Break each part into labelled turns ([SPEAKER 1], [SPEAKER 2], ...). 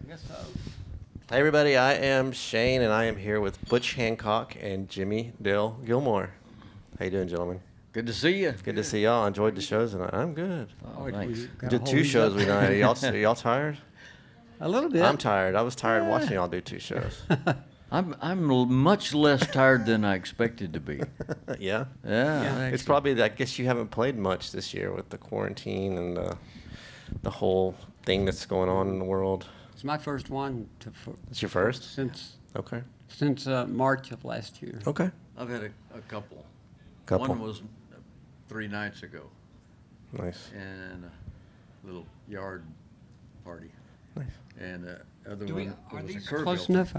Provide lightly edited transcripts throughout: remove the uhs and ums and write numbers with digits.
[SPEAKER 1] guess so.
[SPEAKER 2] Hey everybody, I am Shane, and I am here with Butch Hancock and Jimmie Gilmore. How you doing, gentlemen?
[SPEAKER 3] Good to see you.
[SPEAKER 2] Good to see y'all. I enjoyed the shows tonight. I'm good.
[SPEAKER 3] Oh, thanks.
[SPEAKER 2] We did 2 shows tonight. Are y'all tired?
[SPEAKER 1] A little bit.
[SPEAKER 2] I'm tired. I was tired watching y'all do 2 shows.
[SPEAKER 3] I'm much less tired than I expected to be.
[SPEAKER 2] Yeah?
[SPEAKER 3] Yeah.
[SPEAKER 2] It's probably, I guess you haven't played much this year with the quarantine and the whole thing that's going on in the world.
[SPEAKER 1] It's my first one.
[SPEAKER 2] It's your first?
[SPEAKER 1] Since March of last year.
[SPEAKER 2] Okay.
[SPEAKER 3] I've had a couple.
[SPEAKER 2] Couple.
[SPEAKER 3] One was 3 nights ago.
[SPEAKER 2] Nice.
[SPEAKER 3] And a little yard party.
[SPEAKER 2] Nice.
[SPEAKER 3] And the other one
[SPEAKER 1] Are
[SPEAKER 3] was
[SPEAKER 1] these
[SPEAKER 3] a Kerrville.
[SPEAKER 1] close enough?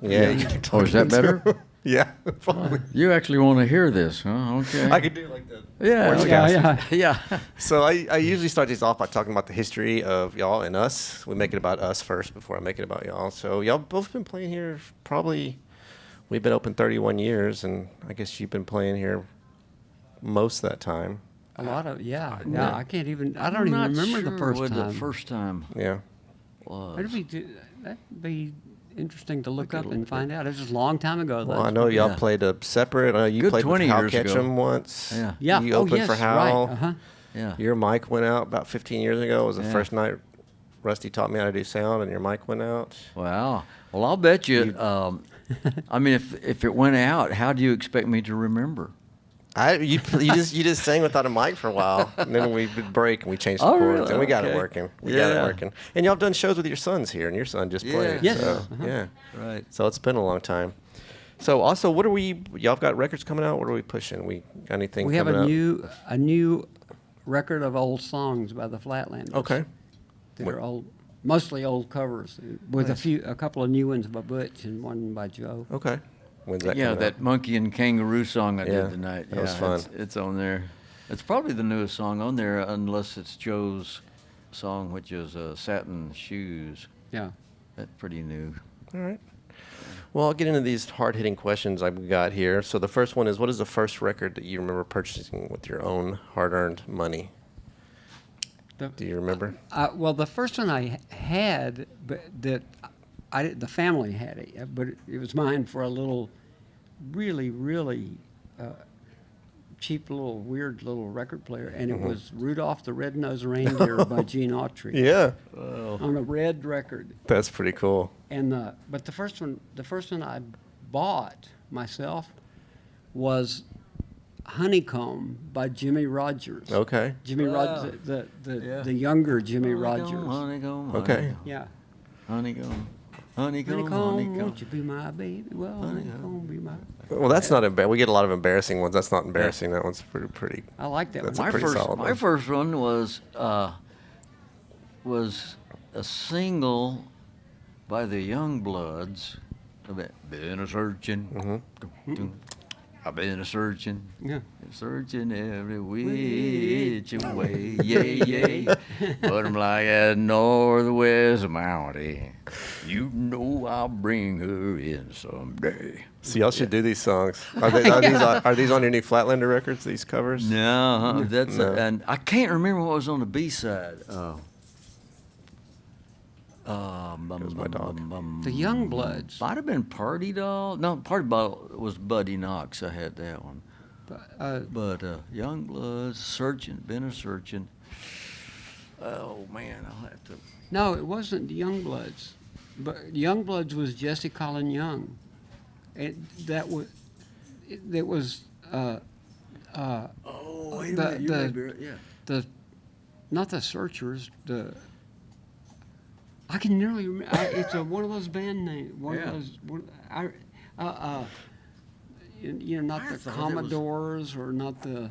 [SPEAKER 2] Yeah.
[SPEAKER 3] Oh, is that better?
[SPEAKER 2] Yeah. Probably.
[SPEAKER 3] You actually want to hear this, huh? Okay.
[SPEAKER 2] I could do like that.
[SPEAKER 3] Yeah. Yeah.
[SPEAKER 2] So I usually start these off by talking about the history of y'all and us. We make it about us first before I make it about y'all. So y'all both been playing here probably, we've been open 31 years, and I guess you've been playing here most of that time.
[SPEAKER 1] A lot of, yeah. No, I can't even, I don't even remember the first
[SPEAKER 3] what
[SPEAKER 1] time.
[SPEAKER 3] the first time
[SPEAKER 2] Yeah.
[SPEAKER 3] was.
[SPEAKER 1] That'd be interesting to look up and find out. It was just a long time ago.
[SPEAKER 2] Well, I know y'all played a separate. I know you
[SPEAKER 3] Good
[SPEAKER 2] played
[SPEAKER 3] 20
[SPEAKER 2] with Hal
[SPEAKER 3] years ago.
[SPEAKER 2] Ketchum once.
[SPEAKER 3] Yeah.
[SPEAKER 1] Yeah.
[SPEAKER 2] You opened for Hal.
[SPEAKER 1] Right. Uh-huh.
[SPEAKER 3] Yeah.
[SPEAKER 2] Your mic went out about 15 years ago. It was the
[SPEAKER 3] Yeah.
[SPEAKER 2] first night Rusty taught me how to do sound, and your mic went out.
[SPEAKER 3] Wow. Well, I'll bet you. I mean, if it went out, how do you expect me to remember?
[SPEAKER 2] You just sang without a mic for a while, and then we would break and we changed the
[SPEAKER 3] Oh,
[SPEAKER 2] chords,
[SPEAKER 3] really?
[SPEAKER 2] and we got it
[SPEAKER 3] Okay.
[SPEAKER 2] working. We got it
[SPEAKER 3] Yeah.
[SPEAKER 2] working. And y'all done shows with your sons here, and your son just played.
[SPEAKER 1] Yes.
[SPEAKER 2] So,
[SPEAKER 1] Uh-huh.
[SPEAKER 2] yeah.
[SPEAKER 3] Right.
[SPEAKER 2] So it's been a long time. So also, y'all got records coming out? What are we pushing? We got anything
[SPEAKER 1] We have
[SPEAKER 2] coming
[SPEAKER 1] a new record of old songs by the Flatlanders.
[SPEAKER 2] Okay.
[SPEAKER 1] They're old, mostly old covers, with a couple of new ones by Butch and one by Joe.
[SPEAKER 2] Okay. When's that
[SPEAKER 3] Yeah,
[SPEAKER 2] coming
[SPEAKER 3] that
[SPEAKER 2] out?
[SPEAKER 3] monkey and kangaroo song I
[SPEAKER 2] Yeah,
[SPEAKER 3] did tonight.
[SPEAKER 2] that was fun.
[SPEAKER 3] It's on there. It's probably the newest song on there, unless it's Joe's song, which is Satin Shoes.
[SPEAKER 1] Yeah.
[SPEAKER 3] That's pretty new.
[SPEAKER 2] All right. Well, I'll get into these hard-hitting questions I've got here. So the first one is, what is the first record that you remember purchasing with your own hard-earned money? Do you remember?
[SPEAKER 1] Well, the first one I had, but the family had it, but it was mine for a little, really, really cheap little weird little record player, and it was Rudolph the Red-Nosed Reindeer by Gene Autry
[SPEAKER 2] Yeah.
[SPEAKER 1] on a red record.
[SPEAKER 2] That's pretty cool.
[SPEAKER 1] And but the first one I bought myself was Honeycomb by Jimmie Rogers.
[SPEAKER 2] Okay.
[SPEAKER 1] Jimmie Rogers, the younger Jimmie Rogers.
[SPEAKER 3] Honeycomb,
[SPEAKER 2] Okay.
[SPEAKER 1] Yeah.
[SPEAKER 3] honeycomb,
[SPEAKER 1] Honeycomb,
[SPEAKER 3] honeycomb.
[SPEAKER 1] won't you be my baby? Well, honeycomb, be my.
[SPEAKER 2] Well, that's not embarrassing. We get a lot of embarrassing ones. That's not embarrassing. That one's pretty.
[SPEAKER 1] I like that
[SPEAKER 2] That's
[SPEAKER 1] one.
[SPEAKER 2] a pretty solid
[SPEAKER 3] My
[SPEAKER 2] one.
[SPEAKER 3] first one was a single by the Youngbloods. Been a searching. I've been a searching.
[SPEAKER 1] Yeah.
[SPEAKER 3] Searching every which way, yeah. But I'm like a northwest mountain. You know I'll bring her in someday.
[SPEAKER 2] So y'all should do these songs. Are these on your new Flatlander records? These covers?
[SPEAKER 3] No, that's
[SPEAKER 2] No.
[SPEAKER 3] and I can't remember what was on the B side.
[SPEAKER 2] Goes my dog.
[SPEAKER 1] The Youngbloods.
[SPEAKER 3] Might have been Party Doll. No, Party Doll was Buddy Knox. I had that one. But Youngbloods, been a searching. Oh man, I'll have to.
[SPEAKER 1] No, it wasn't the Youngbloods. But Youngbloods was Jesse Colin Young. It was.
[SPEAKER 3] Oh, wait a minute. You may be- yeah.
[SPEAKER 1] Not the Searchers. I can nearly remember. It's one of those band names. Not
[SPEAKER 3] I
[SPEAKER 1] the
[SPEAKER 3] thought it was-
[SPEAKER 1] Commodores or not the.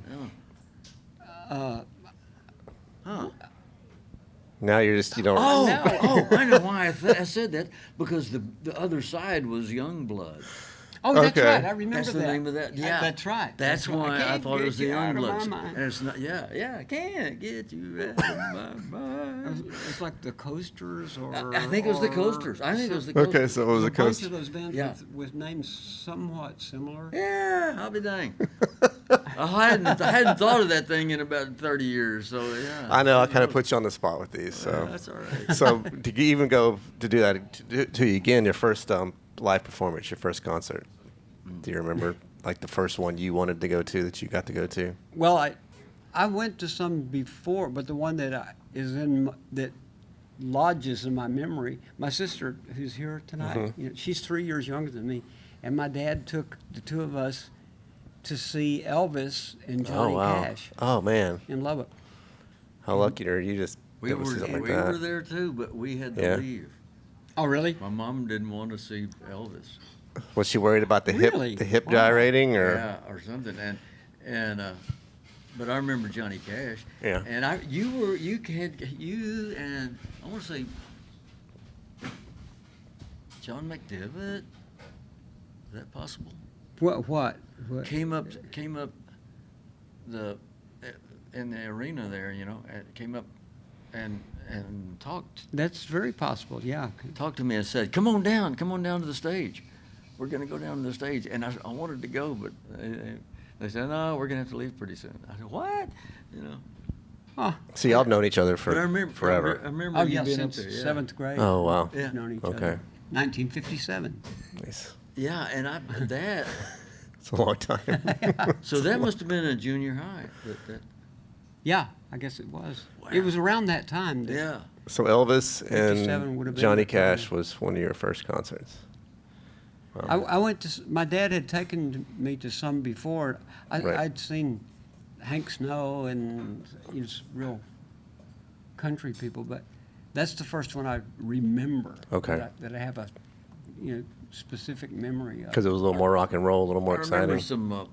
[SPEAKER 3] Huh.
[SPEAKER 2] Now you don't.
[SPEAKER 3] I know why I said that, because the other side was Youngblood.
[SPEAKER 1] Oh, that's
[SPEAKER 2] Okay.
[SPEAKER 1] right. I remember
[SPEAKER 3] That's
[SPEAKER 1] that.
[SPEAKER 3] the name of that. Yeah,
[SPEAKER 1] That's right.
[SPEAKER 3] That's
[SPEAKER 1] right.
[SPEAKER 3] why I
[SPEAKER 1] can't
[SPEAKER 3] thought it
[SPEAKER 1] get
[SPEAKER 3] was the
[SPEAKER 1] you out of my
[SPEAKER 3] Youngbloods.
[SPEAKER 1] mind.
[SPEAKER 3] And it's not. Yeah. I can't get you out of my mind.
[SPEAKER 1] It's like the Coasters, or
[SPEAKER 3] I think it was the
[SPEAKER 1] or
[SPEAKER 3] Coasters. I think it was the Coasters.
[SPEAKER 2] Okay, so it was a
[SPEAKER 1] bunch
[SPEAKER 2] coast.
[SPEAKER 1] of those bands
[SPEAKER 3] Yeah.
[SPEAKER 1] with names somewhat similar.
[SPEAKER 3] Yeah, I'll be dang. I hadn't thought of that thing in about 30 years. So yeah.
[SPEAKER 2] I know I kind of put you on the spot with these. So
[SPEAKER 3] That's all right.
[SPEAKER 2] So to even go to do that to you again, your first live performance, your first concert. Do you remember like the first one you wanted to go to that you got to go to?
[SPEAKER 1] Well, I went to some before, but the one that that lodges in my memory. My sister, who's here tonight, she's 3 years younger than me, and my dad took the two of us to see Elvis and Johnny Cash
[SPEAKER 2] Oh man,
[SPEAKER 1] in Lubbock.
[SPEAKER 2] how lucky are you? Just
[SPEAKER 3] We
[SPEAKER 2] go see something
[SPEAKER 3] we
[SPEAKER 2] like that.
[SPEAKER 3] were there too, but we had to
[SPEAKER 2] Yeah.
[SPEAKER 3] leave.
[SPEAKER 1] Oh, really?
[SPEAKER 3] My mom didn't want to see Elvis.
[SPEAKER 2] Was she worried about the
[SPEAKER 1] Really?
[SPEAKER 2] hip
[SPEAKER 1] Wow.
[SPEAKER 2] gyrating or?
[SPEAKER 3] Yeah, or something. But I remember Johnny Cash.
[SPEAKER 2] Yeah.
[SPEAKER 3] And you and I want to say John McDevitt. Is that possible?
[SPEAKER 1] What?
[SPEAKER 3] Came up the in the arena there, came up and talked
[SPEAKER 1] That's very possible. Yeah.
[SPEAKER 3] to me and said, come on down to the stage. We're going to go down to the stage. And I wanted to go, but they said, no, we're going to have to leave pretty soon. I said, what?
[SPEAKER 1] Oh,
[SPEAKER 2] So y'all have known each other for
[SPEAKER 3] But I remember
[SPEAKER 2] forever.
[SPEAKER 3] I remember
[SPEAKER 1] oh
[SPEAKER 3] you
[SPEAKER 1] yeah,
[SPEAKER 3] being
[SPEAKER 1] since
[SPEAKER 3] up there. Yeah.
[SPEAKER 1] seventh grade.
[SPEAKER 2] Oh wow.
[SPEAKER 3] Yeah.
[SPEAKER 1] We've known each
[SPEAKER 2] Okay.
[SPEAKER 1] other. 1957.
[SPEAKER 2] Nice.
[SPEAKER 3] Yeah, and that.
[SPEAKER 2] It's a long time.
[SPEAKER 3] So that must have been a junior high.
[SPEAKER 1] Yeah, I guess it was.
[SPEAKER 3] Wow.
[SPEAKER 1] It was around that time. That
[SPEAKER 3] Yeah.
[SPEAKER 2] So Elvis
[SPEAKER 1] 57 would have
[SPEAKER 2] and
[SPEAKER 1] been
[SPEAKER 2] Johnny
[SPEAKER 1] the time.
[SPEAKER 2] Cash was one of your first concerts.
[SPEAKER 1] I went to. My dad had taken me to some before.
[SPEAKER 2] Right.
[SPEAKER 1] I'd seen Hank Snow and real country people, but that's the first one I remember.
[SPEAKER 2] Okay.
[SPEAKER 1] That I have a specific memory of.
[SPEAKER 2] Because it was a little more rock and roll, a little more
[SPEAKER 3] I remember
[SPEAKER 2] exciting.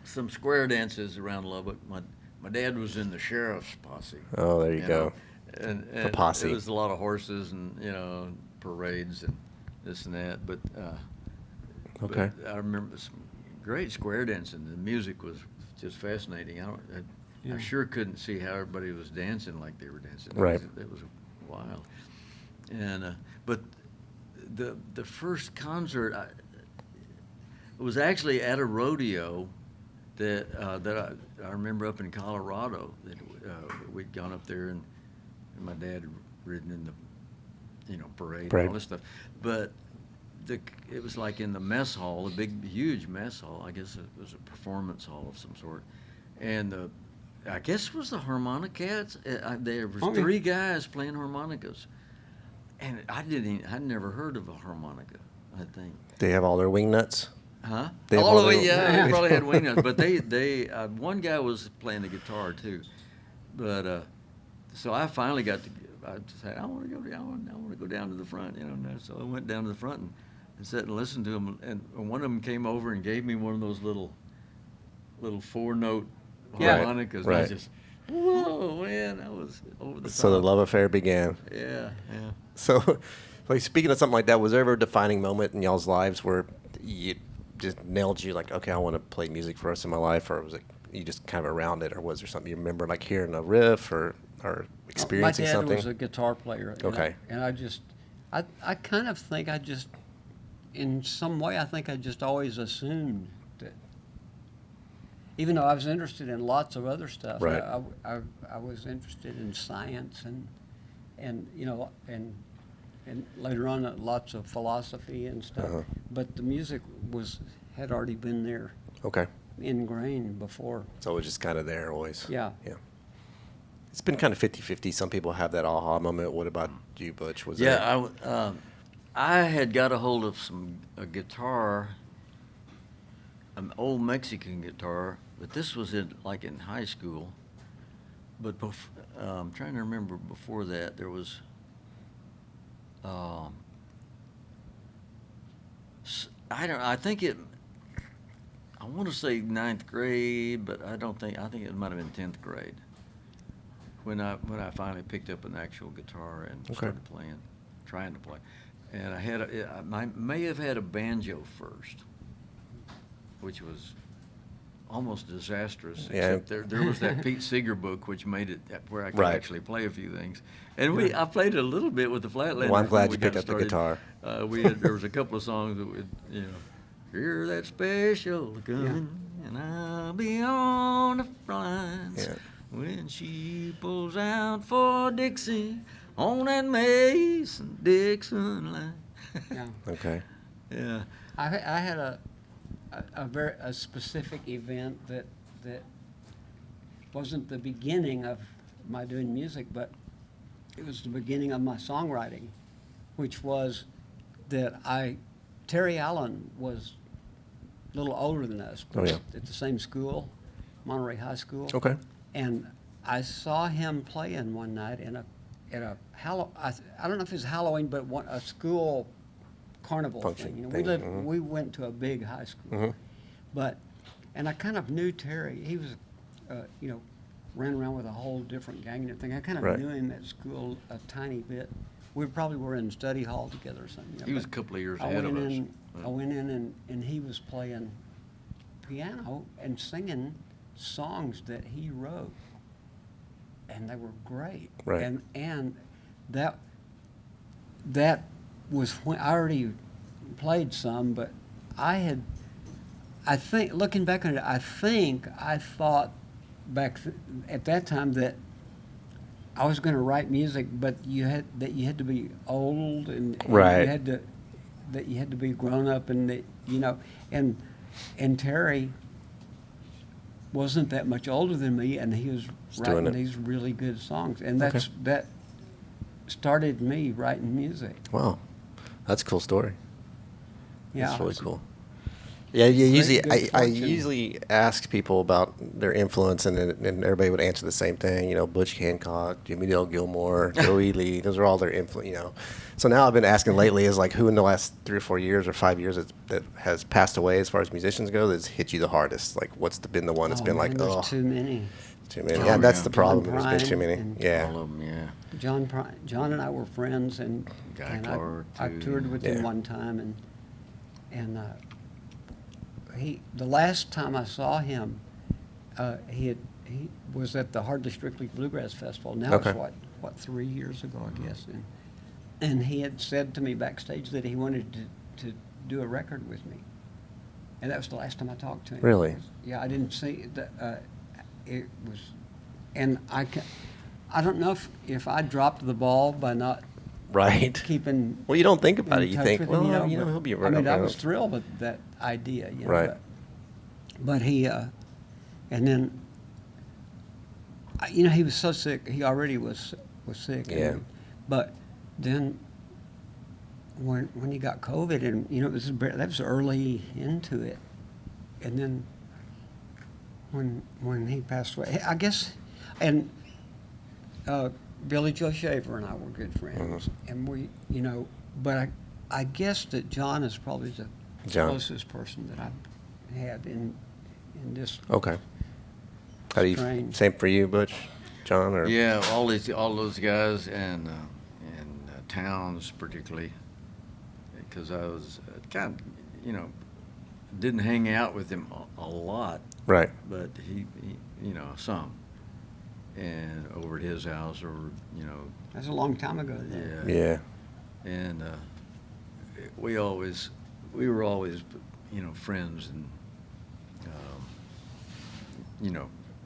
[SPEAKER 3] some square dances around Lubbock. My dad was in the sheriff's posse.
[SPEAKER 2] Oh, there you go.
[SPEAKER 3] And
[SPEAKER 2] The posse.
[SPEAKER 3] It was a lot of horses and parades and this and that. But
[SPEAKER 2] Okay.
[SPEAKER 3] but I remember some great square dancing. The music was just fascinating. I sure couldn't see how everybody was dancing like they were dancing.
[SPEAKER 2] Right.
[SPEAKER 3] It was wild. And but the first concert it was actually at a rodeo that I remember up in Colorado that we'd gone up there and my dad had ridden in the parade and all this stuff, but it was like in the mess hall, a big huge mess hall. I guess it was a performance hall of some sort, and I guess it was the Harmonicats. There was three guys playing harmonicas, and I'd never heard of a harmonica. I think.
[SPEAKER 2] They have all their wing nuts.
[SPEAKER 3] Huh?
[SPEAKER 2] They have all
[SPEAKER 3] Oh,
[SPEAKER 2] their-
[SPEAKER 3] yeah, they probably had wing nuts, but they one guy was playing the guitar too, but so I finally got to. I said, I want to go down to the front, and so I went down to the front and sat and listened to them, and one of them came over and gave me one of those little 4-note
[SPEAKER 1] Yeah.
[SPEAKER 3] harmonicas.
[SPEAKER 2] Right.
[SPEAKER 3] And I just, whoa, man, that was over the top.
[SPEAKER 2] So the love affair began.
[SPEAKER 3] Yeah.
[SPEAKER 2] So, like speaking of something like that, was there ever a defining moment in y'all's lives where you just nailed you like, okay, I want to play music for the rest of my life, or was it you just kind of around it, or was there something you remember like hearing a riff or experiencing
[SPEAKER 1] My dad
[SPEAKER 2] something?
[SPEAKER 1] was a guitar player. And
[SPEAKER 2] Okay.
[SPEAKER 1] I kind of think in some way, I think I just always assumed that, even though I was interested in lots of other stuff,
[SPEAKER 2] Right.
[SPEAKER 1] I was interested in science and later on lots of philosophy and stuff.
[SPEAKER 2] Uh-huh.
[SPEAKER 1] But the music had already been there,
[SPEAKER 2] Okay.
[SPEAKER 1] ingrained before.
[SPEAKER 2] So it was just kind of there always.
[SPEAKER 1] Yeah.
[SPEAKER 2] Yeah. It's been kind of 50-50. Some people have that aha moment. What about you, Butch? Was
[SPEAKER 3] Yeah, I had got a hold of a guitar, an old Mexican guitar, but this was in high school. But I'm trying to remember before that there was. I think it. I want to say 9th grade, but I think it might have been 10th grade when I finally picked up an actual guitar and
[SPEAKER 2] Okay.
[SPEAKER 3] started trying to play. And I may have had a banjo first, which was almost disastrous.
[SPEAKER 2] Yeah.
[SPEAKER 3] Except there was that Pete Seeger book, which made it where I could
[SPEAKER 2] Right.
[SPEAKER 3] actually play a few things. And I played it a little bit with the Flatlander.
[SPEAKER 2] Well, I'm glad
[SPEAKER 3] when we
[SPEAKER 2] you picked
[SPEAKER 3] got
[SPEAKER 2] up the
[SPEAKER 3] started.
[SPEAKER 2] guitar.
[SPEAKER 3] There was a couple of songs that would, hear that special coming. and I'll be on the lines
[SPEAKER 2] Yeah.
[SPEAKER 3] when she pulls out for Dixie on that Mason-Dixon line.
[SPEAKER 1] Yeah.
[SPEAKER 2] Okay.
[SPEAKER 3] Yeah.
[SPEAKER 1] I had a specific event that wasn't the beginning of my doing music, but it was the beginning of my songwriting, which was that Terry Allen was a little older than us,
[SPEAKER 2] Oh, yeah.
[SPEAKER 1] at the same school, Monterey High School.
[SPEAKER 2] Okay.
[SPEAKER 1] And I saw him playing one night at a I don't know if it was Halloween, but a school carnival
[SPEAKER 2] Function
[SPEAKER 1] thing. You know,
[SPEAKER 2] thing,
[SPEAKER 1] we went to a big high school,
[SPEAKER 2] Mhm.
[SPEAKER 1] and I kind of knew Terry. He was, ran around with a whole different gang and everything. I kind of
[SPEAKER 2] Right.
[SPEAKER 1] knew him at school a tiny bit. We probably were in study hall together or something. you know,
[SPEAKER 3] He was a
[SPEAKER 1] but
[SPEAKER 3] couple of years
[SPEAKER 1] I
[SPEAKER 3] ahead of
[SPEAKER 1] went
[SPEAKER 3] us.
[SPEAKER 1] in, I went in and he was playing piano and singing songs that he wrote, and they were great.
[SPEAKER 2] Right.
[SPEAKER 1] And that was when I already played some, but I think looking back on it, I thought at that time that I was going to write music, but you had to be old and
[SPEAKER 2] Right.
[SPEAKER 1] you had to be grown up, and that, and Terry wasn't that much older than me, and he was
[SPEAKER 2] doing
[SPEAKER 1] writing
[SPEAKER 2] it.
[SPEAKER 1] these really good songs, and
[SPEAKER 2] Okay.
[SPEAKER 1] that started me writing music.
[SPEAKER 2] Wow. That's a cool story.
[SPEAKER 1] Yeah,
[SPEAKER 2] That's really cool. Yeah, usually
[SPEAKER 1] good
[SPEAKER 2] I
[SPEAKER 1] fortune.
[SPEAKER 2] usually ask people about their influence, and everybody would answer the same thing. You know, Butch Hancock, Jimmie Gilmore, Joey Lee. Those are all their influence. You know, so now I've been asking lately is like who in the last 3 or 4 years or 5 years that has passed away as far as musicians go that's hit you the hardest. Like what's been the one that's been
[SPEAKER 1] man,
[SPEAKER 2] like
[SPEAKER 1] there's too many.
[SPEAKER 2] too many.
[SPEAKER 3] Oh,
[SPEAKER 2] Yeah, that's
[SPEAKER 3] yeah.
[SPEAKER 2] the problem.
[SPEAKER 1] John
[SPEAKER 2] There's been too
[SPEAKER 1] Prine
[SPEAKER 2] many.
[SPEAKER 1] and
[SPEAKER 2] Yeah.
[SPEAKER 3] All of them, yeah.
[SPEAKER 1] John and I were friends, and
[SPEAKER 3] Guy
[SPEAKER 1] and
[SPEAKER 3] Clark,
[SPEAKER 1] I
[SPEAKER 3] too.
[SPEAKER 1] toured with
[SPEAKER 2] Yeah.
[SPEAKER 1] him one time, and the last time I saw him, he was at the Hardly Strictly Bluegrass Festival. Now
[SPEAKER 2] Okay.
[SPEAKER 1] it's what 3 years ago, I guess, and he had said to me backstage that he wanted to do a record with me, and that was the last time I talked to him.
[SPEAKER 2] Really?
[SPEAKER 1] Yeah, I didn't see that. It was, and I don't know if I dropped the ball by not
[SPEAKER 2] Right.
[SPEAKER 1] keeping.
[SPEAKER 2] Well, you don't think about
[SPEAKER 1] in
[SPEAKER 2] it. You
[SPEAKER 1] touch
[SPEAKER 2] think,
[SPEAKER 1] with
[SPEAKER 2] well,
[SPEAKER 1] him,
[SPEAKER 2] but he'll be
[SPEAKER 1] I
[SPEAKER 2] right.
[SPEAKER 1] mean, I
[SPEAKER 2] around.
[SPEAKER 1] was thrilled with that idea,
[SPEAKER 2] Right.
[SPEAKER 1] But he, and then, he was so sick. He already was sick.
[SPEAKER 2] Yeah.
[SPEAKER 1] But then, when he got COVID, and that was early into it, and then when he passed away, I guess, and Billy Joe Shaver and I were good friends, and we, but I guess that John is probably the
[SPEAKER 2] John.
[SPEAKER 1] closest person that I've had in this.
[SPEAKER 2] Okay. How do you?
[SPEAKER 1] Strange.
[SPEAKER 2] Same for you, Butch, John, or
[SPEAKER 3] Yeah, all those guys, and Towns particularly, because I was kind of, didn't hang out with him a lot,
[SPEAKER 2] right?
[SPEAKER 3] but he some, and over at his house, or
[SPEAKER 1] That's a long time ago. Though.
[SPEAKER 3] yeah,
[SPEAKER 2] Yeah.
[SPEAKER 3] and we were always friends, and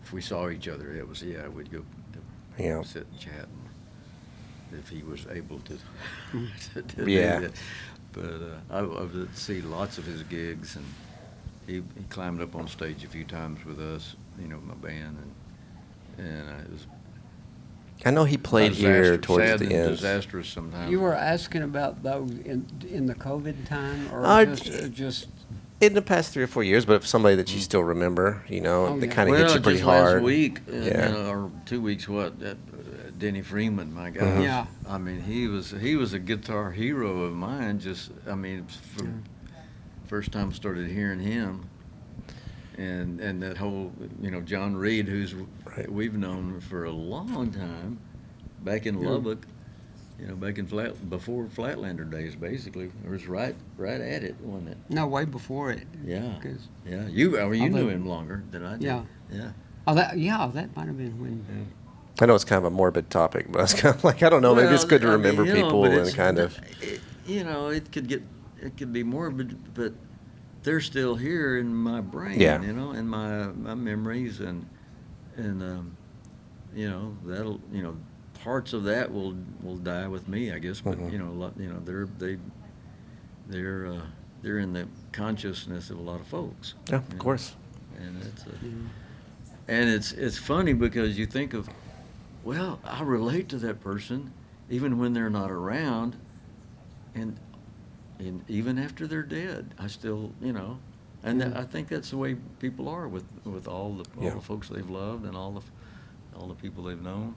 [SPEAKER 3] if we saw each other, it was we'd go
[SPEAKER 2] Yeah.
[SPEAKER 3] sit and chat, and if he was able to, to
[SPEAKER 2] Yeah.
[SPEAKER 3] do that. But I would see lots of his gigs, and he climbed up on stage a few times with us, my band, and it was
[SPEAKER 2] I know he played here towards
[SPEAKER 3] sad
[SPEAKER 2] the
[SPEAKER 3] and
[SPEAKER 2] end.
[SPEAKER 3] disastrous sometimes.
[SPEAKER 1] You were asking about those in the COVID time, or
[SPEAKER 2] Uh,
[SPEAKER 1] just
[SPEAKER 2] In the past 3 or 4 years, but if somebody that you still remember,
[SPEAKER 1] Oh,
[SPEAKER 2] they
[SPEAKER 1] yeah.
[SPEAKER 2] kind of hit you pretty
[SPEAKER 3] just
[SPEAKER 2] hard.
[SPEAKER 3] last week,
[SPEAKER 2] Yeah.
[SPEAKER 3] or 2 weeks, Denny Freeman, my guy.
[SPEAKER 2] Mhm.
[SPEAKER 1] Yeah.
[SPEAKER 3] I mean, he was a guitar hero of mine. From first time started hearing him, and that whole, John Reed, who's
[SPEAKER 2] Right.
[SPEAKER 3] we've known for a long time, back in
[SPEAKER 1] Yeah.
[SPEAKER 3] Lubbock. Back in before Flatlander days, basically, it was right at it, wasn't it?
[SPEAKER 1] no way before it.
[SPEAKER 3] Yeah.
[SPEAKER 1] 'Cause-
[SPEAKER 3] Yeah, you
[SPEAKER 1] Although-
[SPEAKER 3] knew him longer than I did.
[SPEAKER 1] Yeah.
[SPEAKER 3] Yeah.
[SPEAKER 1] that might have been when.
[SPEAKER 2] I know it's kind of a morbid topic, but I was kind of like, I don't know, maybe it's good to
[SPEAKER 3] Well, I mean,
[SPEAKER 2] remember people
[SPEAKER 3] but
[SPEAKER 2] and
[SPEAKER 3] it's
[SPEAKER 2] kind
[SPEAKER 3] not-
[SPEAKER 2] of.
[SPEAKER 3] it could be morbid, but they're still here in my brain,
[SPEAKER 2] Yeah.
[SPEAKER 3] in my memories, and that'll, parts of that will die with me, I guess. But
[SPEAKER 2] Mhm.
[SPEAKER 3] a lot, they're in the consciousness of a lot of folks.
[SPEAKER 2] Yeah, of course.
[SPEAKER 3] And it's funny because you think of, well, I relate to that person even when they're not around, and even after they're dead, I still, and I think that's the way people are with all
[SPEAKER 2] Yeah.
[SPEAKER 3] the folks they've loved and all the people they've known.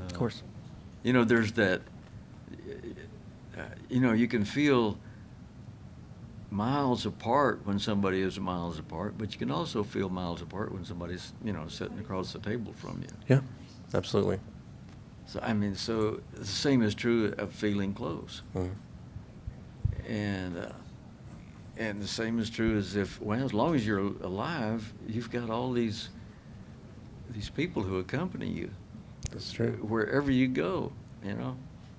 [SPEAKER 2] Of course.
[SPEAKER 3] There's that. You can feel miles apart when somebody is miles apart, but you can also feel miles apart when somebody's sitting across the table from you.
[SPEAKER 2] Yeah, absolutely.
[SPEAKER 3] So so the same is true of feeling close.
[SPEAKER 2] Mhm.
[SPEAKER 3] And the same is true as as long as you're alive, you've got all these people who accompany you
[SPEAKER 2] That's true.
[SPEAKER 3] wherever you go.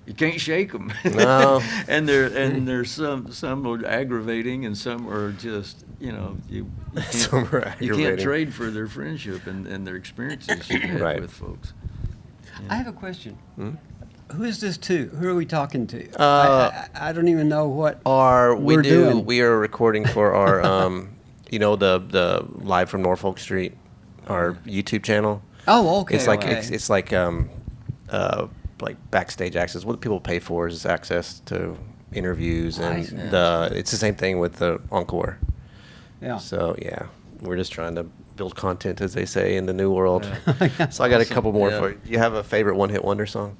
[SPEAKER 3] You can't shake them.
[SPEAKER 2] No.
[SPEAKER 3] and there's some are aggravating, and some are just you can't,
[SPEAKER 2] Some are
[SPEAKER 3] you can't
[SPEAKER 2] aggravating.
[SPEAKER 3] trade for their friendship and their experiences you've had
[SPEAKER 2] Right.
[SPEAKER 3] with folks.
[SPEAKER 1] I have a question.
[SPEAKER 2] Mhm.
[SPEAKER 1] Who is this to? Who are we talking to?
[SPEAKER 2] Uh,
[SPEAKER 1] I don't even know what
[SPEAKER 2] We
[SPEAKER 1] we're
[SPEAKER 2] do.
[SPEAKER 1] doing.
[SPEAKER 2] We are recording for our, the live from Norfolk Street, our YouTube channel.
[SPEAKER 1] Oh, okay.
[SPEAKER 2] It's like
[SPEAKER 1] okay.
[SPEAKER 2] it's like backstage access. What people pay for is access to interviews,
[SPEAKER 1] I
[SPEAKER 2] and
[SPEAKER 1] see.
[SPEAKER 2] it's the same thing with the encore.
[SPEAKER 1] Yeah.
[SPEAKER 2] So yeah, we're just trying to build content, as they say, in the new world.
[SPEAKER 1] Yeah.
[SPEAKER 2] So I got a
[SPEAKER 3] Awesome.
[SPEAKER 2] couple more
[SPEAKER 3] Yeah.
[SPEAKER 2] for you. Do you have a favorite one-hit wonder song?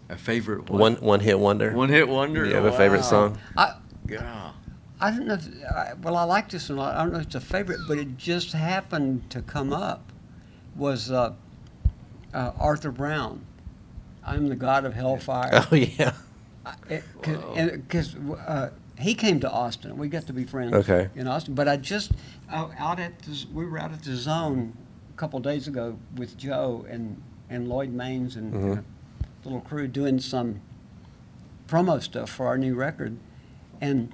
[SPEAKER 3] A favorite one?
[SPEAKER 2] One-hit wonder.
[SPEAKER 3] One-hit wonder?
[SPEAKER 2] Do you have a favorite
[SPEAKER 3] Wow.
[SPEAKER 2] song?
[SPEAKER 3] Yeah.
[SPEAKER 1] I don't know. Well, I like this one a lot. I don't know if it's a favorite, but it just happened to come up. Was Arthur Brown? I'm the god of hellfire.
[SPEAKER 2] Oh yeah.
[SPEAKER 1] Because he came to Austin. We got to be friends
[SPEAKER 2] Okay.
[SPEAKER 1] in Austin. But we were out at the Zone a couple days ago with Joe and Lloyd Maines and
[SPEAKER 2] Mhm.
[SPEAKER 1] a little crew doing some promo stuff for our new record, and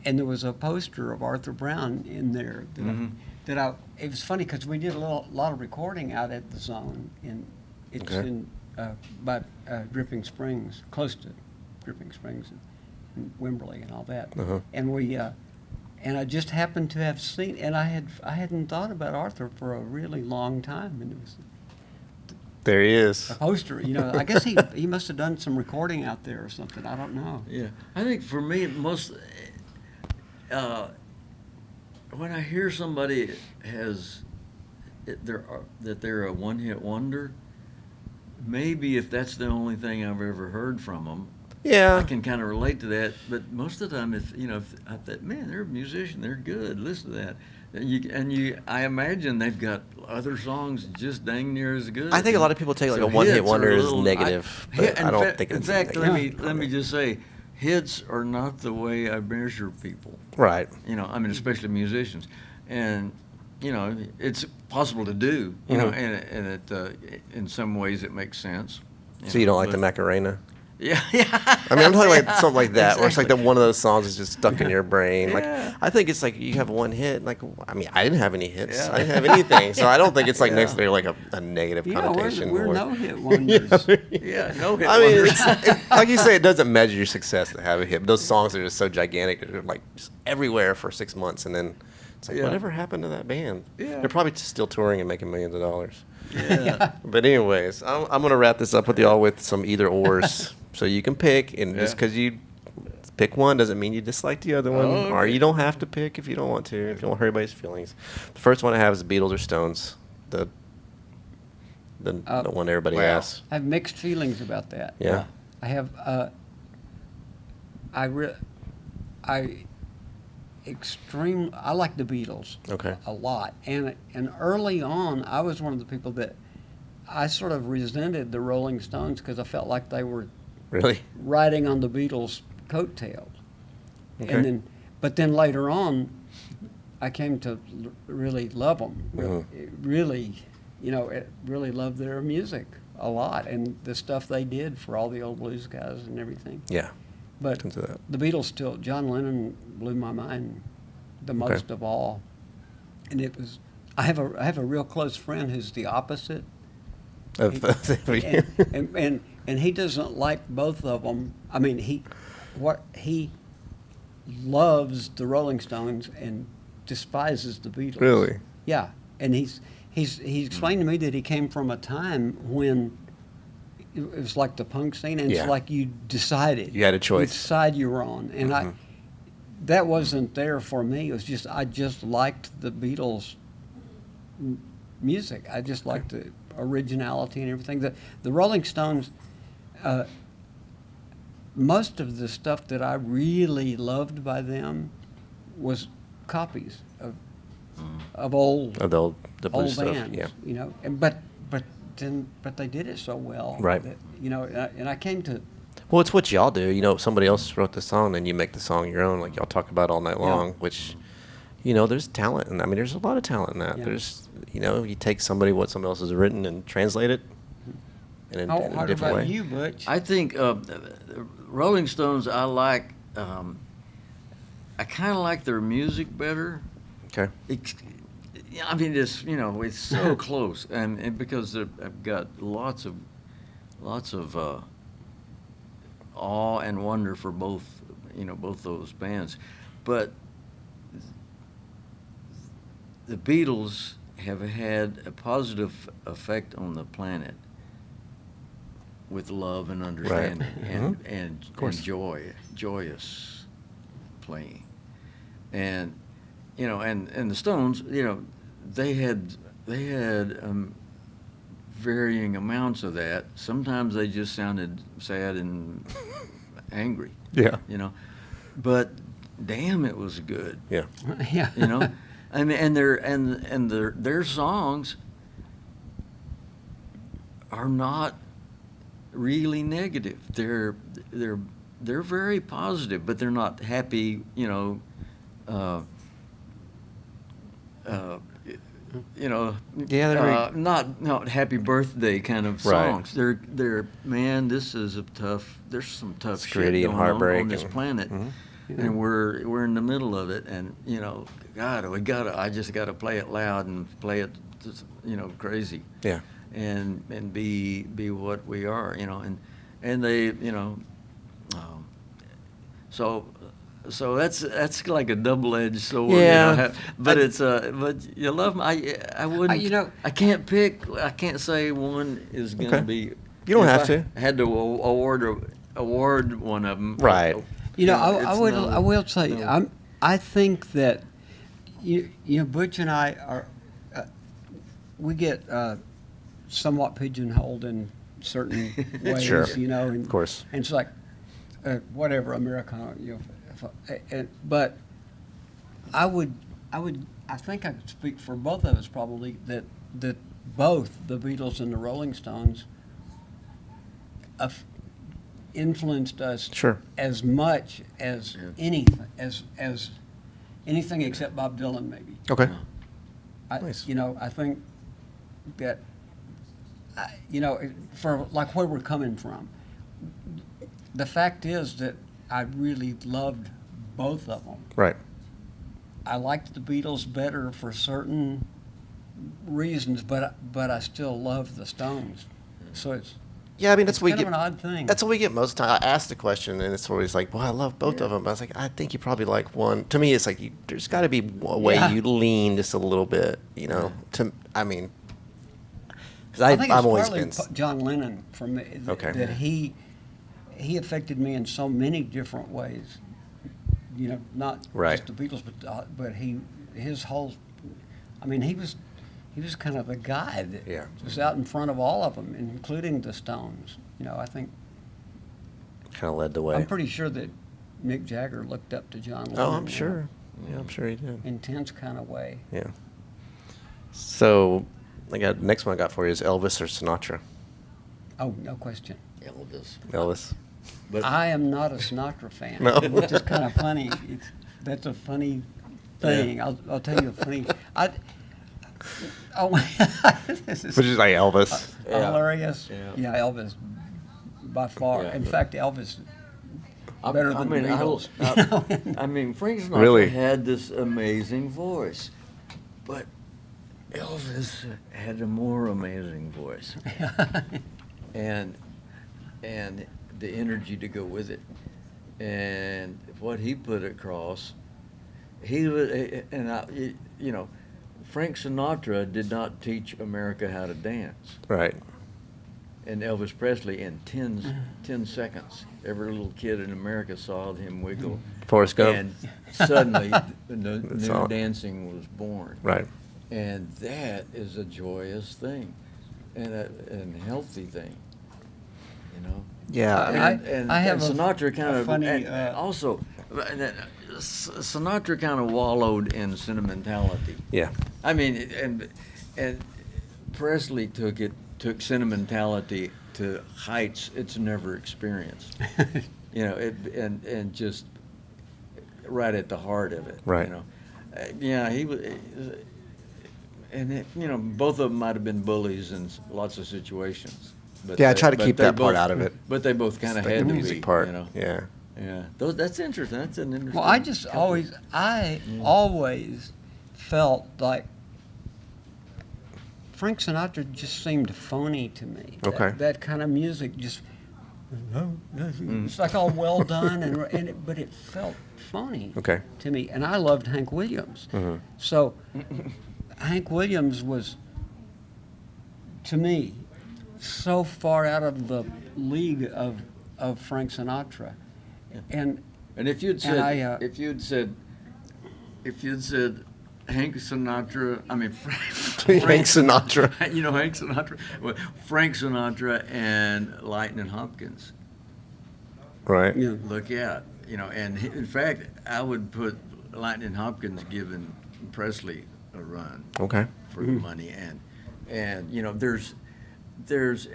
[SPEAKER 1] there was a poster of Arthur Brown in there it was funny because we did a lot of recording out at the Zone it's
[SPEAKER 2] Okay.
[SPEAKER 1] in by Dripping Springs, close to Dripping Springs and Wimberley and all that.
[SPEAKER 2] Uh-huh.
[SPEAKER 1] And we and I just happened to have seen, and I hadn't thought about Arthur for a really long time, and it was
[SPEAKER 2] There he is.
[SPEAKER 1] a poster. I guess he must have done some recording out there or something. I don't know.
[SPEAKER 3] Yeah, I think for me, when I hear somebody that they're a one-hit wonder, maybe if that's the only thing I've ever heard from them,
[SPEAKER 2] Yeah.
[SPEAKER 3] I can kind of relate to that. But most of the time, if I thought, man, they're a musician, they're good. Listen to that. I imagine they've got other songs just dang near as good.
[SPEAKER 2] I think a lot of people take like
[SPEAKER 3] So
[SPEAKER 2] a one-hit
[SPEAKER 3] hits are
[SPEAKER 2] wonder
[SPEAKER 3] a
[SPEAKER 2] as
[SPEAKER 3] little-
[SPEAKER 2] negative, but I don't think
[SPEAKER 3] in
[SPEAKER 2] it's
[SPEAKER 3] fact,
[SPEAKER 2] negative.
[SPEAKER 3] let me just say, hits are not the way I measure people.
[SPEAKER 2] Right.
[SPEAKER 3] Especially musicians, and it's possible to do.
[SPEAKER 2] Mhm.
[SPEAKER 3] And it in some ways it makes sense.
[SPEAKER 2] So you don't like the
[SPEAKER 3] but-
[SPEAKER 2] Macarena?
[SPEAKER 3] Yeah.
[SPEAKER 2] I mean, I'm talking like something like that, where it's like
[SPEAKER 3] Exactly.
[SPEAKER 2] one of those songs is just stuck in your brain.
[SPEAKER 3] Yeah.
[SPEAKER 2] Like, I think it's like you have one hit. Like, I mean, I didn't have any hits.
[SPEAKER 3] Yeah.
[SPEAKER 2] I didn't have anything. So I don't think it's like
[SPEAKER 3] Yeah.
[SPEAKER 2] necessarily like a negative
[SPEAKER 1] Yeah,
[SPEAKER 2] connotation.
[SPEAKER 1] we're
[SPEAKER 2] or-
[SPEAKER 1] no-hit wonders.
[SPEAKER 3] Yeah, no hit
[SPEAKER 2] I mean,
[SPEAKER 3] wonders.
[SPEAKER 2] like you say, it doesn't measure your success to have a hit. But those songs are just so gigantic. They're like just everywhere for 6 months. And then it's like,
[SPEAKER 3] Yeah.
[SPEAKER 2] whatever happened to that band?
[SPEAKER 3] Yeah.
[SPEAKER 2] They're probably still touring and making millions of dollars.
[SPEAKER 3] Yeah.
[SPEAKER 2] But anyways, I'm going to wrap this up with y'all with some either ors. So you can pick, and just
[SPEAKER 3] Yeah.
[SPEAKER 2] because you pick one doesn't mean you dislike the other one,
[SPEAKER 3] Oh,
[SPEAKER 2] or
[SPEAKER 3] okay.
[SPEAKER 2] you don't have to pick if you don't want to, if you don't hurt everybody's feelings. The first one I have is Beatles or Stones, the one everybody
[SPEAKER 3] Wow.
[SPEAKER 2] asks.
[SPEAKER 1] I have mixed feelings about that.
[SPEAKER 2] Yeah.
[SPEAKER 1] I have I like the Beatles
[SPEAKER 2] Okay.
[SPEAKER 1] a lot, and early on I was one of the people that I sort of resented the Rolling Stones because I felt like they were
[SPEAKER 2] Really?
[SPEAKER 1] riding on the Beatles' coattails.
[SPEAKER 2] Okay.
[SPEAKER 1] But then later on, I came to really love them. Really, really love their music a lot, and the stuff they did for all the old blues guys and everything.
[SPEAKER 2] Yeah.
[SPEAKER 1] But
[SPEAKER 2] Tons of that.
[SPEAKER 1] the Beatles still, John Lennon blew my mind the most of all. And it was, I have a real close friend who's the opposite. And he doesn't like both of them. I mean, he loves the Rolling Stones and despises the Beatles.
[SPEAKER 2] Really?
[SPEAKER 1] Yeah, and he explained to me that he came from a time when it was like the punk scene, and
[SPEAKER 2] Yeah.
[SPEAKER 1] it's like you decided.
[SPEAKER 2] You had a choice.
[SPEAKER 1] Which side you were on, and that wasn't there for me. It was just I just liked the Beatles music. I just liked the originality and everything. The Rolling Stones. Most of the stuff that I really loved by them was copies of old
[SPEAKER 2] the blues
[SPEAKER 1] old
[SPEAKER 2] stuff.
[SPEAKER 1] bands,
[SPEAKER 2] Yeah.
[SPEAKER 1] you know. And but they did it so well,
[SPEAKER 2] Right.
[SPEAKER 1] that, you know. And I came to
[SPEAKER 2] Well, it's what y'all do. You know, somebody else wrote the song, and you make the song your own, like y'all talk about all night
[SPEAKER 1] Yeah.
[SPEAKER 2] long. Which, you know, there's talent, and I mean, there's a lot of talent in that.
[SPEAKER 1] Yeah.
[SPEAKER 2] There's, you know, you take what somebody else has written and translate it in a
[SPEAKER 1] how
[SPEAKER 2] different
[SPEAKER 1] about
[SPEAKER 2] way.
[SPEAKER 1] you, Butch?
[SPEAKER 3] I think Rolling Stones. I like. I kind of like their music better.
[SPEAKER 2] Okay.
[SPEAKER 3] Yeah, I mean, it's it's so close, and because I've got lots of awe and wonder for both those bands, but the Beatles have had a positive effect on the planet with love and understanding and joyous playing, and and the Stones, they had varying amounts of that. Sometimes they just sounded sad and angry,
[SPEAKER 2] Yeah.
[SPEAKER 3] but damn, it was good.
[SPEAKER 2] Yeah.
[SPEAKER 1] Yeah.
[SPEAKER 3] And their songs are not really negative. They're very positive, but they're not happy.
[SPEAKER 2] Yeah, they're very-
[SPEAKER 3] not happy birthday kind of
[SPEAKER 2] Right.
[SPEAKER 3] songs. They're man, this is there's some tough
[SPEAKER 2] It's
[SPEAKER 3] shit
[SPEAKER 2] gritty and
[SPEAKER 3] going on
[SPEAKER 2] heartbreak
[SPEAKER 3] this
[SPEAKER 2] and-
[SPEAKER 3] planet, and we're in the middle of it, and God, I just gotta play it loud and play it, crazy,
[SPEAKER 2] Yeah.
[SPEAKER 3] and be what we are, and they, so that's like a double-edged sword.
[SPEAKER 2] Yeah.
[SPEAKER 3] But but you love them. I wouldn't. I can't pick. I can't say one is going to
[SPEAKER 2] Okay.
[SPEAKER 3] be.
[SPEAKER 2] You don't
[SPEAKER 3] if
[SPEAKER 2] have
[SPEAKER 3] I
[SPEAKER 2] to.
[SPEAKER 3] Had to award one of them.
[SPEAKER 2] Right.
[SPEAKER 1] I will say, I think that Butch and I are we get somewhat pigeonholed in certain ways,
[SPEAKER 2] Sure.
[SPEAKER 1] and,
[SPEAKER 2] Of course.
[SPEAKER 1] and it's like whatever Americana, but I think I could speak for both of us probably that both the Beatles and the Rolling Stones influenced us
[SPEAKER 2] Sure.
[SPEAKER 1] as much as
[SPEAKER 3] Yeah.
[SPEAKER 1] as anything except Bob Dylan, maybe.
[SPEAKER 2] Okay.
[SPEAKER 1] Nice.
[SPEAKER 2] Nice.
[SPEAKER 1] I think that for like where we're coming from, the fact is that I really loved both of them.
[SPEAKER 2] Right.
[SPEAKER 1] I liked the Beatles better for certain reasons, but I still love the Stones. So it's
[SPEAKER 2] Yeah, I mean, that's
[SPEAKER 1] it's
[SPEAKER 2] what we
[SPEAKER 1] kind
[SPEAKER 2] get.
[SPEAKER 1] of an odd thing.
[SPEAKER 2] That's what we get most of the time. I ask the question, and it's always like, "Well, I love both of them." But I was like, "I think you probably like one." To me, it's like there's got to be a way
[SPEAKER 1] Yeah.
[SPEAKER 2] you lean just a little bit, I mean, because
[SPEAKER 1] I think it's
[SPEAKER 2] I've always
[SPEAKER 1] partly
[SPEAKER 2] been.
[SPEAKER 1] John Lennon for me.
[SPEAKER 2] Okay.
[SPEAKER 1] That he affected me in so many different ways. Not
[SPEAKER 2] Right.
[SPEAKER 1] just the Beatles, but his whole. I mean, he was kind of the guy that
[SPEAKER 2] Yeah.
[SPEAKER 1] was out in front of all of them, including the Stones. I think
[SPEAKER 2] Kind of led the way.
[SPEAKER 1] I'm pretty sure that Mick Jagger looked up to John Lennon.
[SPEAKER 2] Oh, I'm sure. Yeah, I'm sure he did.
[SPEAKER 1] Intense kind of way.
[SPEAKER 2] Yeah. So, next one I got for you is Elvis or Sinatra.
[SPEAKER 1] Oh, no question.
[SPEAKER 2] Elvis.
[SPEAKER 3] But
[SPEAKER 1] I am not a Sinatra fan,
[SPEAKER 2] No.
[SPEAKER 1] which is kind of funny. That's a funny thing.
[SPEAKER 3] Yeah.
[SPEAKER 1] I'll tell you a funny. This is
[SPEAKER 2] Which is like Elvis.
[SPEAKER 3] Yeah.
[SPEAKER 1] hilarious.
[SPEAKER 3] Yeah.
[SPEAKER 1] Yeah, Elvis, by far.
[SPEAKER 3] Yeah,
[SPEAKER 1] In
[SPEAKER 3] but-
[SPEAKER 1] fact, Elvis better
[SPEAKER 3] I
[SPEAKER 1] than
[SPEAKER 3] mean,
[SPEAKER 1] the Beatles.
[SPEAKER 3] I mean, Frank Sinatra
[SPEAKER 2] Really?
[SPEAKER 3] had this amazing voice, but Elvis had a more amazing voice, and the energy to go with it, and what he put across. He was, and I, you know, Frank Sinatra did not teach America how to dance.
[SPEAKER 2] Right.
[SPEAKER 3] And Elvis Presley in 10 seconds. Every little kid in America saw him wiggle.
[SPEAKER 2] Forrest Gump.
[SPEAKER 3] And suddenly, the
[SPEAKER 2] That's
[SPEAKER 3] new
[SPEAKER 2] all.
[SPEAKER 3] dancing was born.
[SPEAKER 2] Right.
[SPEAKER 3] And that is a joyous thing and a healthy thing, you know?
[SPEAKER 2] Yeah.
[SPEAKER 3] And
[SPEAKER 1] I have a-
[SPEAKER 3] Sinatra kind
[SPEAKER 1] a
[SPEAKER 3] of,
[SPEAKER 1] funny,
[SPEAKER 3] and also, Sinatra kind of wallowed in sentimentality.
[SPEAKER 2] Yeah.
[SPEAKER 3] I mean, and Presley took sentimentality to heights it's never experienced. You know, and just right at the heart of it.
[SPEAKER 2] Right.
[SPEAKER 3] You know, yeah, he was, and you know, both of them might have been bullies in lots of situations. But
[SPEAKER 2] Yeah, I try to
[SPEAKER 3] but
[SPEAKER 2] keep
[SPEAKER 3] they
[SPEAKER 2] that part
[SPEAKER 3] both-
[SPEAKER 2] out of it.
[SPEAKER 3] But they both kind of
[SPEAKER 2] Like
[SPEAKER 3] had
[SPEAKER 2] the
[SPEAKER 3] to
[SPEAKER 2] music
[SPEAKER 3] be,
[SPEAKER 2] part.
[SPEAKER 3] you know.
[SPEAKER 2] Yeah.
[SPEAKER 3] Yeah, that's interesting. That's an interesting.
[SPEAKER 1] Well, I just
[SPEAKER 3] couple.
[SPEAKER 1] I always felt like Frank Sinatra just seemed phony to me.
[SPEAKER 2] Okay.
[SPEAKER 1] That kind of music just, it's like all well done, but it felt phony
[SPEAKER 2] Okay.
[SPEAKER 1] to me. And I loved Hank Williams. So Hank Williams was, to me, so far out of the league of Frank Sinatra. And
[SPEAKER 3] And if you'd
[SPEAKER 1] And
[SPEAKER 3] said,
[SPEAKER 1] I,
[SPEAKER 3] if you'd said Hank Sinatra, I mean
[SPEAKER 2] Frank Sinatra.
[SPEAKER 3] you know Hank Sinatra, well, Frank Sinatra and Lightning Hopkins.
[SPEAKER 2] Right.
[SPEAKER 1] yeah.
[SPEAKER 3] Look out, you know. And in fact, I would put Lightning Hopkins giving Presley a run
[SPEAKER 2] Okay.
[SPEAKER 3] for the money, and you know, there's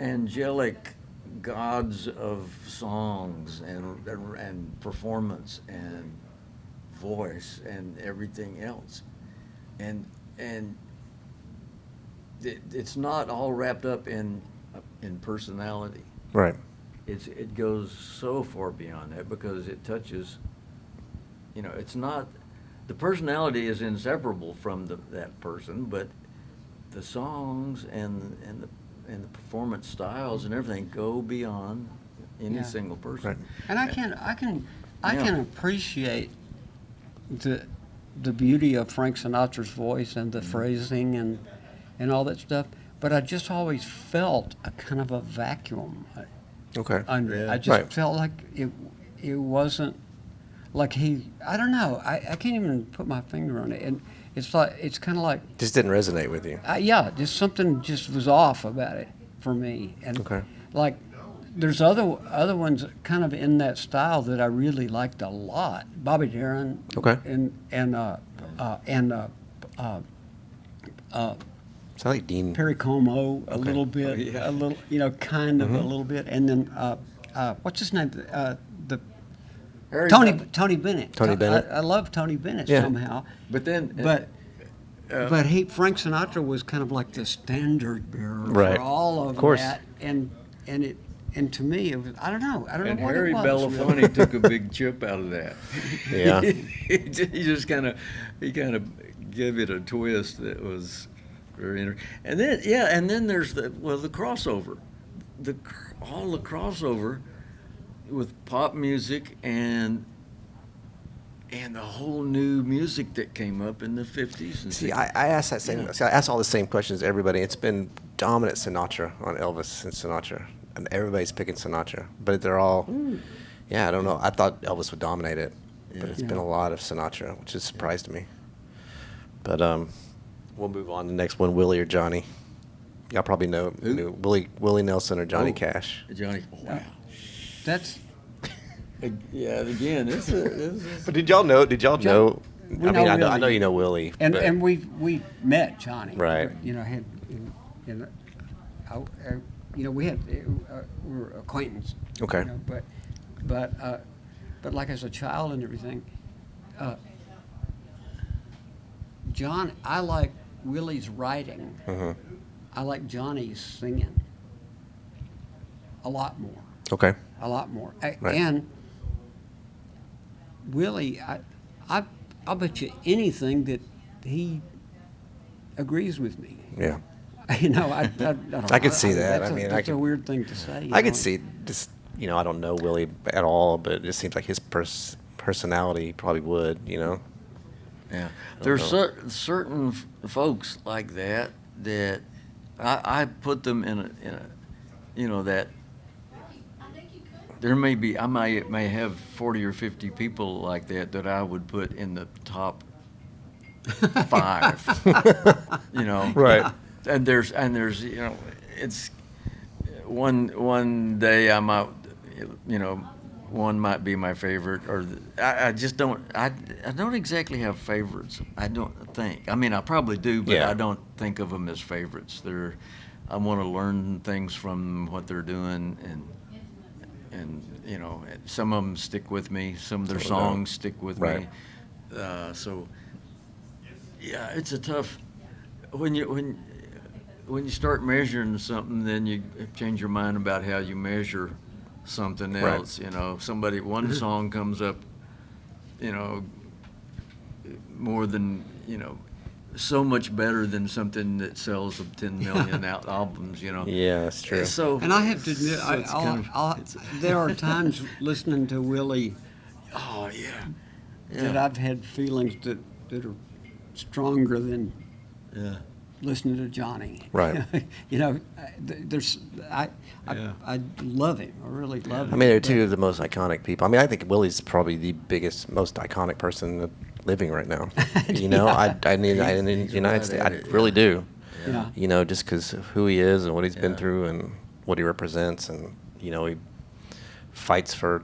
[SPEAKER 3] angelic gods of songs and performance and voice and everything else, and it's not all wrapped up in personality.
[SPEAKER 2] Right.
[SPEAKER 3] It goes so far beyond that because it touches, you know, it's not, the personality is inseparable from that person, but the songs and the performance styles and everything go beyond any
[SPEAKER 1] Yeah.
[SPEAKER 3] single person.
[SPEAKER 2] Right.
[SPEAKER 1] And I can
[SPEAKER 3] Yeah.
[SPEAKER 1] appreciate the beauty of Frank Sinatra's voice and the phrasing and all that stuff, but I just always felt a kind of a vacuum
[SPEAKER 2] Okay.
[SPEAKER 1] under it.
[SPEAKER 3] Yeah.
[SPEAKER 1] I just
[SPEAKER 2] Right.
[SPEAKER 1] felt like it wasn't like I don't know. I can't even put my finger on it, and it's kind of like
[SPEAKER 2] Just didn't resonate with you.
[SPEAKER 1] yeah, just something just was off about it for me. And
[SPEAKER 2] Okay.
[SPEAKER 1] like, there's other ones kind of in that style that I really liked a lot. Bobby Darin.
[SPEAKER 2] Okay. Sound like Dean.
[SPEAKER 1] Perry Como a
[SPEAKER 2] Okay.
[SPEAKER 1] little bit,
[SPEAKER 3] Oh, yeah.
[SPEAKER 1] a little, kind of a little bit, and then what's his name? The
[SPEAKER 3] Harry
[SPEAKER 1] Tony
[SPEAKER 3] Bell-
[SPEAKER 1] Tony Bennett.
[SPEAKER 2] Tony Bennett.
[SPEAKER 1] I love Tony Bennett
[SPEAKER 2] Yeah.
[SPEAKER 1] somehow.
[SPEAKER 3] But then,
[SPEAKER 1] But Frank Sinatra was kind of like the standard bearer
[SPEAKER 2] Right.
[SPEAKER 1] for all of
[SPEAKER 2] course.
[SPEAKER 1] that, and to me it was I don't know
[SPEAKER 3] and
[SPEAKER 1] what
[SPEAKER 3] Harry
[SPEAKER 1] it was.
[SPEAKER 3] Belafonte took a big chip out of that.
[SPEAKER 2] Yeah.
[SPEAKER 3] he just kind of gave it a twist that was very interesting. And then there's the crossover, all the crossover with pop music and the whole new music that came up in the 50s and
[SPEAKER 2] See,
[SPEAKER 3] 60s.
[SPEAKER 2] I asked that same.
[SPEAKER 3] Yeah.
[SPEAKER 2] See, I asked all the same questions to everybody. It's been dominant Sinatra on Elvis and Sinatra, and everybody's picking Sinatra. But they're all, yeah, I don't know. I thought Elvis would dominate it, but it's been a lot of Sinatra, which has surprised me. But we'll move on to the next one, Willie or Johnny. Y'all probably know Willie Nelson or Johnny
[SPEAKER 3] Oh.
[SPEAKER 2] Cash.
[SPEAKER 3] Johnny, wow.
[SPEAKER 1] That's
[SPEAKER 3] Yeah, again, this is
[SPEAKER 2] But did y'all know?
[SPEAKER 1] We
[SPEAKER 2] I
[SPEAKER 1] know
[SPEAKER 2] mean, I
[SPEAKER 1] Willie.
[SPEAKER 2] know you know Willie.
[SPEAKER 1] and
[SPEAKER 2] but-
[SPEAKER 1] and we met Johnny,
[SPEAKER 2] Right.
[SPEAKER 1] You know, had we were acquaintances.
[SPEAKER 2] Okay.
[SPEAKER 1] You know, but like as a child and everything, John, I like Willie's writing.
[SPEAKER 2] Mhm.
[SPEAKER 1] I like Johnny's singing a lot more.
[SPEAKER 2] Okay.
[SPEAKER 1] A lot more.
[SPEAKER 2] Right.
[SPEAKER 1] And Willie, I'll bet you anything that he agrees with me.
[SPEAKER 2] Yeah.
[SPEAKER 1] You know, I don't know.
[SPEAKER 2] I could see that.
[SPEAKER 1] That's
[SPEAKER 2] I mean,
[SPEAKER 1] that's a weird thing to say.
[SPEAKER 2] I could see just, I don't know Willie at all, but it just seems like his personality probably would,
[SPEAKER 3] Yeah, there's certain folks like that I put them in a that there may have 40 or 50 people like that I would put in the top 5.
[SPEAKER 2] Right.
[SPEAKER 3] And there's it's one day I might one might be my favorite, or I just don't. I don't exactly have favorites. I don't think. I mean, I probably do, but
[SPEAKER 2] Yeah.
[SPEAKER 3] I don't think of them as favorites. I want to learn things from what they're doing, and some of them stick with me. Some of their
[SPEAKER 2] Some of them
[SPEAKER 3] songs stick with
[SPEAKER 2] Right.
[SPEAKER 3] me. So, yeah, it's a tough when you start measuring something, then you change your mind about how you measure something
[SPEAKER 2] Right.
[SPEAKER 3] else. One song comes up, more than, so much better than something that sells 10 million albums,
[SPEAKER 2] Yeah, that's true.
[SPEAKER 3] So,
[SPEAKER 1] And I have to admit,
[SPEAKER 3] so it's kind
[SPEAKER 1] there are times listening to Willie
[SPEAKER 3] oh yeah,
[SPEAKER 1] that I've had feelings that are stronger than
[SPEAKER 3] yeah.
[SPEAKER 1] listening to Johnny.
[SPEAKER 2] Right.
[SPEAKER 1] There's
[SPEAKER 3] Yeah.
[SPEAKER 1] I love him. I really love him.
[SPEAKER 2] I mean, they're
[SPEAKER 1] but-
[SPEAKER 2] two of the most iconic people. I mean, I think Willie's probably the biggest, most iconic person living right now. I mean, in the United States, I really do.
[SPEAKER 1] Yeah.
[SPEAKER 2] Just because of who he is and what he's been through and what he represents, and he fights for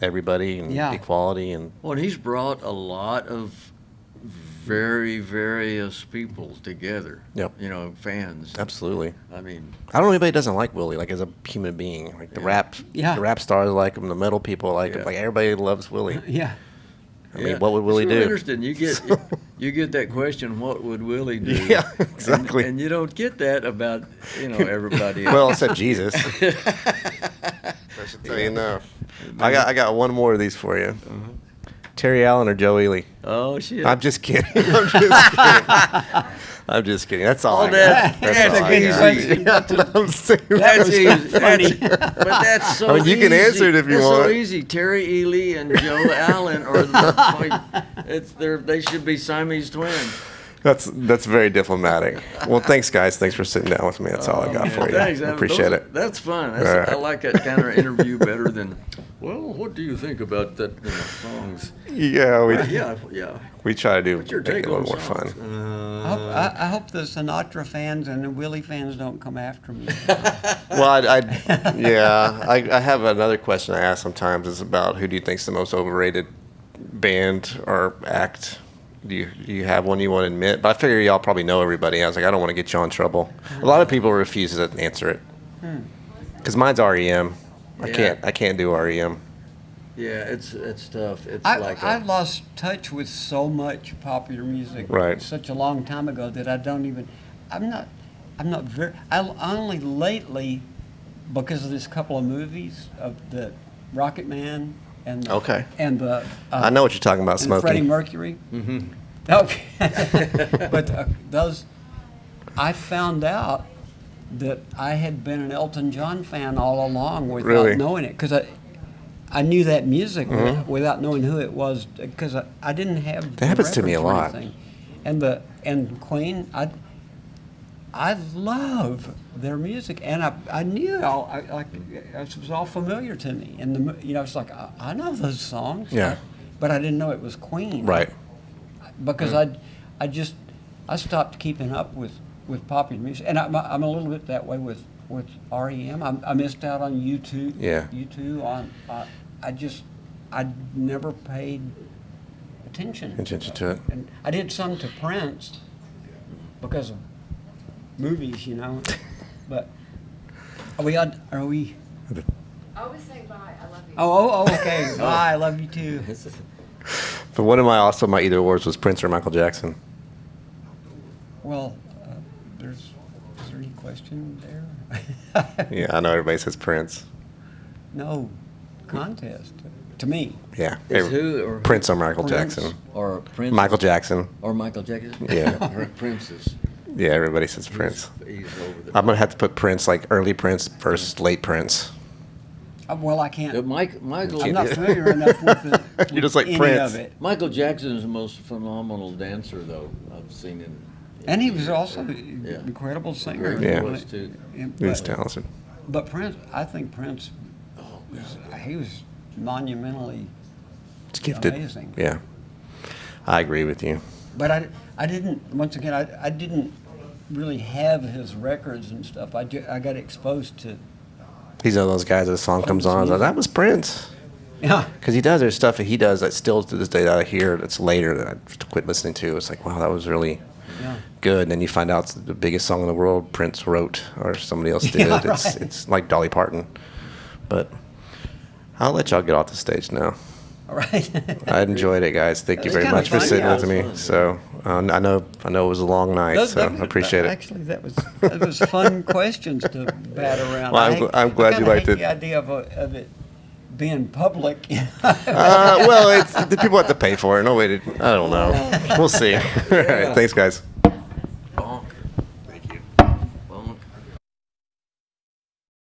[SPEAKER 2] everybody and
[SPEAKER 1] Yeah.
[SPEAKER 2] equality and
[SPEAKER 3] Well, and he's brought a lot of very various people together.
[SPEAKER 2] Yep.
[SPEAKER 3] Fans.
[SPEAKER 2] absolutely.
[SPEAKER 3] I mean,
[SPEAKER 2] I don't know anybody that doesn't like Willie, like as a human being. Like the
[SPEAKER 1] Yeah.
[SPEAKER 2] rap stars like him, the metal people like him.
[SPEAKER 3] Yeah.
[SPEAKER 2] Like everybody loves Willie.
[SPEAKER 1] Yeah.
[SPEAKER 2] I mean, what would Willie
[SPEAKER 3] it's
[SPEAKER 2] do?
[SPEAKER 3] real interesting. You get that question, what would Willie do?
[SPEAKER 2] Yeah, exactly.
[SPEAKER 3] And you don't get that about everybody else.
[SPEAKER 2] Well, except Jesus. I should tell you now. I got one more of these for you. Terry Allen or Joe Ely?
[SPEAKER 3] Oh shit!
[SPEAKER 2] I'm just kidding. I'm just kidding. I'm just kidding. That's all I got.
[SPEAKER 3] that's
[SPEAKER 2] all I
[SPEAKER 3] easy.
[SPEAKER 2] got. That's what I'm saying.
[SPEAKER 3] That's easy.
[SPEAKER 1] funny.
[SPEAKER 3] But that's so.
[SPEAKER 2] I mean, you can
[SPEAKER 3] easy.
[SPEAKER 2] answer it if you
[SPEAKER 3] That's
[SPEAKER 2] want.
[SPEAKER 3] so easy. Terry Ely and Joe Allen are they should be Siamese twins.
[SPEAKER 2] That's very diplomatic. Well, thanks, guys. Thanks for sitting down with me. That's all I got for you.
[SPEAKER 3] Thanks.
[SPEAKER 2] I appreciate it.
[SPEAKER 3] That's fun.
[SPEAKER 2] All right.
[SPEAKER 3] I like that kind of interview better than. Well, what do you think about that songs?
[SPEAKER 2] Yeah,
[SPEAKER 3] Yeah.
[SPEAKER 2] we try to do
[SPEAKER 3] What's your
[SPEAKER 2] make it
[SPEAKER 3] take
[SPEAKER 2] a
[SPEAKER 3] on
[SPEAKER 2] little more
[SPEAKER 3] songs?
[SPEAKER 2] fun.
[SPEAKER 1] I hope the Sinatra fans and the Willie fans don't come after me.
[SPEAKER 2] Well, I have another question I ask sometimes is about who do you think's the most overrated band or act? Do you have one you want to admit? But I figure y'all probably know everybody. I was like, I don't want to get y'all in trouble. A lot of people refuse to answer it because mine's REM. I can't do REM.
[SPEAKER 3] Yeah, it's tough. It's
[SPEAKER 1] I lost touch with so much popular music
[SPEAKER 2] Right.
[SPEAKER 1] such a long time ago that I don't even. I'm not very. I only lately, because of this couple of movies of the Rocket Man and
[SPEAKER 2] Okay.
[SPEAKER 1] and the
[SPEAKER 2] I know what you're talking about,
[SPEAKER 1] and Freddie
[SPEAKER 2] Smokey.
[SPEAKER 1] Mercury. Mm-hmm. Okay, but those, I found out that I had been an Elton John fan all along without
[SPEAKER 2] Really?
[SPEAKER 1] knowing it, because I knew that music without knowing who it was, because I didn't have.
[SPEAKER 2] That happens to me a
[SPEAKER 1] records or
[SPEAKER 2] lot.
[SPEAKER 1] anything. And Queen, I love their music, and I knew it was all familiar to me, and it's like I know those songs.
[SPEAKER 2] Yeah.
[SPEAKER 1] But I didn't know it was Queen.
[SPEAKER 2] Right.
[SPEAKER 1] Because I stopped keeping up with popular music, and I'm a little bit that way with REM. I missed out on U2.
[SPEAKER 2] Yeah.
[SPEAKER 1] U2 on. I never paid attention
[SPEAKER 2] to it.
[SPEAKER 1] and I did some to Prince because of movies, But are we?
[SPEAKER 4] I always say bye. I love you.
[SPEAKER 1] Oh, okay. Bye. I love you too.
[SPEAKER 2] But one of my either awards was Prince or Michael Jackson.
[SPEAKER 1] Well, is there any question there?
[SPEAKER 2] Yeah, I know everybody says Prince.
[SPEAKER 1] No. contest to me.
[SPEAKER 2] Yeah.
[SPEAKER 3] Is who or
[SPEAKER 2] Prince or Michael
[SPEAKER 1] Prince.
[SPEAKER 2] Jackson.
[SPEAKER 3] or Prince
[SPEAKER 2] Michael Jackson.
[SPEAKER 3] or Michael Jackson?
[SPEAKER 2] Yeah.
[SPEAKER 3] Prince's.
[SPEAKER 2] Yeah, everybody says Prince.
[SPEAKER 3] He's over the.
[SPEAKER 2] I'm gonna have to put Prince, like early Prince versus late Prince.
[SPEAKER 1] Well, I can't.
[SPEAKER 3] Michael.
[SPEAKER 1] I'm not familiar enough with it.
[SPEAKER 2] You're just like
[SPEAKER 1] any
[SPEAKER 2] Prince.
[SPEAKER 1] of it.
[SPEAKER 3] Michael Jackson is the most phenomenal dancer, though I've seen him.
[SPEAKER 1] And he was also an
[SPEAKER 3] Yeah.
[SPEAKER 1] incredible singer.
[SPEAKER 2] Yeah.
[SPEAKER 3] He was too.
[SPEAKER 2] He's
[SPEAKER 1] But,
[SPEAKER 2] talented.
[SPEAKER 1] but Prince, I think Prince, he was monumentally.
[SPEAKER 2] It's gifted.
[SPEAKER 1] Amazing.
[SPEAKER 2] Yeah. I agree with you.
[SPEAKER 1] But I didn't. Once again, I didn't really have his records and stuff. I got exposed to.
[SPEAKER 2] He's one of those guys that a song comes on, I was like, that was Prince.
[SPEAKER 1] Yeah.
[SPEAKER 2] Because he does, there's stuff that he does that still to this day that I hear that's later that I just quit listening to. It's like, wow, that was really
[SPEAKER 1] Yeah.
[SPEAKER 2] good. And then you find out it's the biggest song in the world Prince wrote or somebody else did.
[SPEAKER 1] Yeah,
[SPEAKER 2] it's,
[SPEAKER 1] right.
[SPEAKER 2] it's like Dolly Parton. But I'll let y'all get off the stage now.
[SPEAKER 1] All right.
[SPEAKER 2] I enjoyed it, guys. Thank you
[SPEAKER 1] It's
[SPEAKER 2] very
[SPEAKER 1] kinda
[SPEAKER 2] much for
[SPEAKER 1] fun,
[SPEAKER 2] sitting
[SPEAKER 1] yeah.
[SPEAKER 2] with me.
[SPEAKER 3] It was
[SPEAKER 2] So I know it was a long night, so I appreciate it.
[SPEAKER 1] Actually, that was fun questions to bat around.
[SPEAKER 2] Well, I'm glad you liked it.
[SPEAKER 1] The idea of it being public.
[SPEAKER 2] Well, the people have to pay for it. No way to. I don't know. We'll see. All right. Thanks, guys.